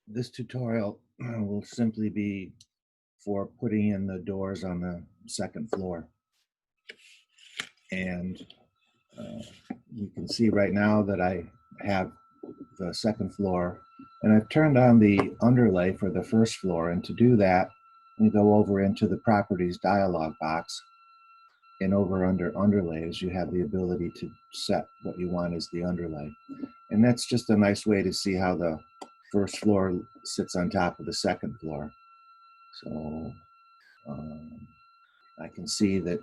This tutorial will simply be for putting in the doors on the second floor. And you can see right now that I have the second floor, and I've turned on the underlay for the first floor. And to do that, you go over into the properties dialog box, and over under underlays, you have the ability to set what you want as the underlay. And that's just a nice way to see how the first floor sits on top of the second floor. So I can see that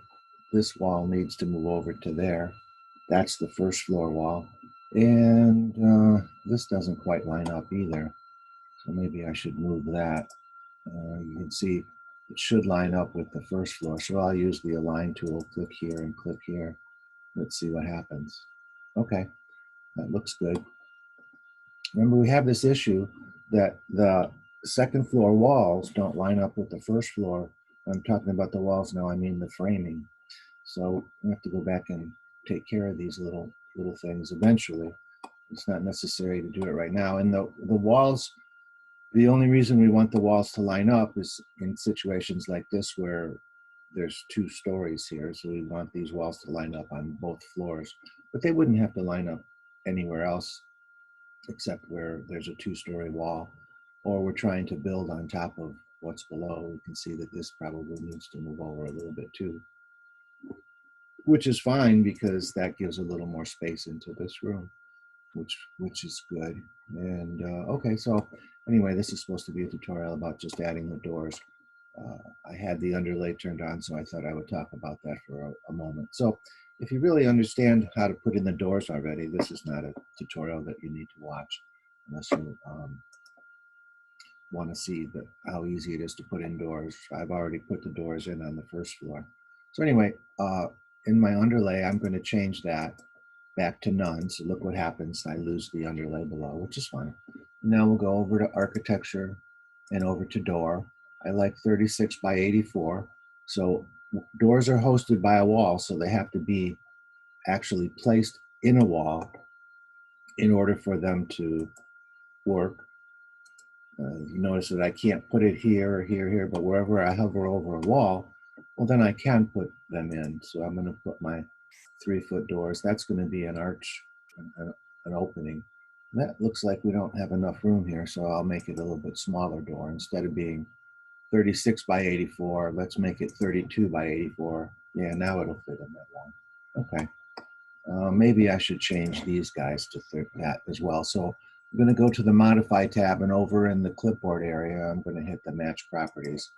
this wall needs to move over to there. That's the first floor wall. And this doesn't quite line up either. So maybe I should move that. You can see it should line up with the first floor. So I'll use the align tool, click here and click here. Let's see what happens. Okay, that looks good. Remember, we have this issue that the second floor walls don't line up with the first floor. I'm talking about the walls now, I mean the framing. So we have to go back and take care of these little things eventually. It's not necessary to do it right now. And the walls, the only reason we want the walls to line up is in situations like this where there's 2 stories here. So we want these walls to line up on both floors, but they wouldn't have to line up anywhere else except where there's a 2-story wall, or we're trying to build on top of what's below. We can see that this probably needs to move over a little bit too, which is fine because that gives a little more space into this room, which is good. And okay, so anyway, this is supposed to be a tutorial about just adding the doors. I had the underlay turned on, so I thought I would talk about that for a moment. So if you really understand how to put in the doors already, this is not a tutorial that you need to watch unless you want to see how easy it is to put in doors. I've already put the doors in on the first floor. So anyway, in my underlay, I'm going to change that back to none. So look what happens. I lose the underlay below, which is fine. Now we'll go over to architecture and over to door. I like 36 by 84. So doors are hosted by a wall, so they have to be actually placed in a wall in order for them to work. You notice that I can't put it here or here, here, but wherever I hover over a wall, well, then I can put them in. So I'm going to put my 3-foot doors. That's going to be an arch, an opening. And that looks like we don't have enough room here, so I'll make it a little bit smaller door. Instead of being 36 by 84, let's make it 32 by 84. Yeah, now it'll fit in that one. Okay. Maybe I should change these guys to that as well. So I'm going to go to the Modify tab, and over in the clipboard area, I'm going to hit the Match Properties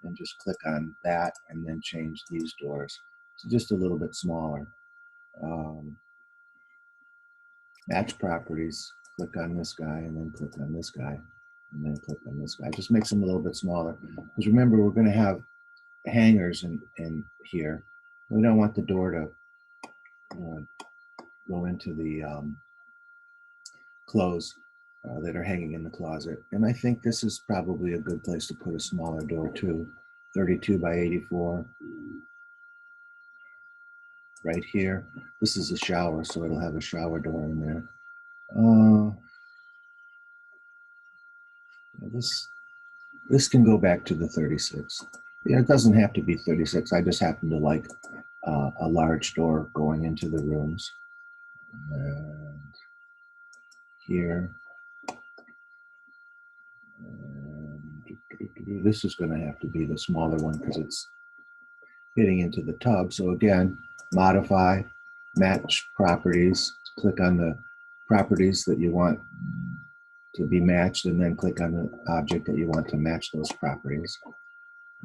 and just click on that and then change these doors to just a little bit smaller. Match Properties, click on this guy and then click on this guy and then click on this guy. Just makes them a little bit smaller. Because remember, we're going to have hangers in here. We don't want the door to go into the clothes that are hanging in the closet. And I think this is probably a good place to put a smaller door too. 32 by 84. Right here. This is a shower, so it'll have a shower door in there. This can go back to the 36. Yeah, it doesn't have to be 36. I just happen to like a large door going into the rooms. And here. And this is going to have to be the smaller one because it's hitting into the tub. So again, modify, match properties, click on the properties that you want to be matched, and then click on the object that you want to match those properties.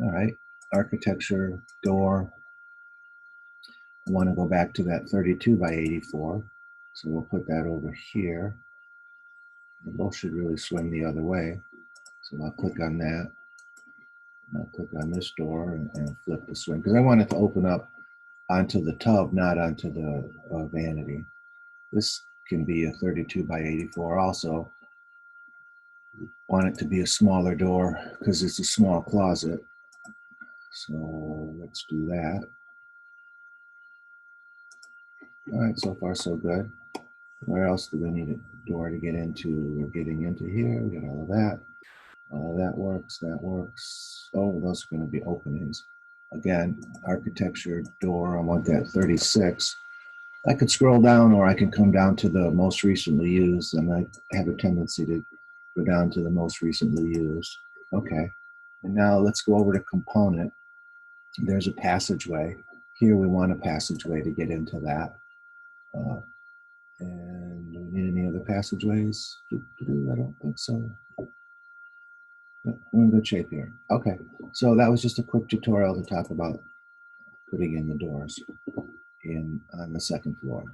All right, architecture, door. I want to go back to that 32 by 84. So we'll put that over here. They both should really swing the other way. So I'll click on that. And I'll click on this door and flip the swing, because I want it to open up onto the tub, not onto the vanity. This can be a 32 by 84 also. Want it to be a smaller door because it's a small closet. So let's do that. All right, so far so good. Where else do we need a door to get into? We're getting into here. We got all of that. That works. That works. Oh, those are going to be openings. Again, architecture door. I want that 36. I could scroll down, or I can come down to the most recently used, and I have a tendency to go down to the most recently used. Okay. And now let's go over to component. There's a passageway. Here we want a passageway to get into that. And do we need any other passageways? I don't think so. No, we're in good shape here. Okay, so that was just a quick tutorial to talk about putting in the doors on the second floor.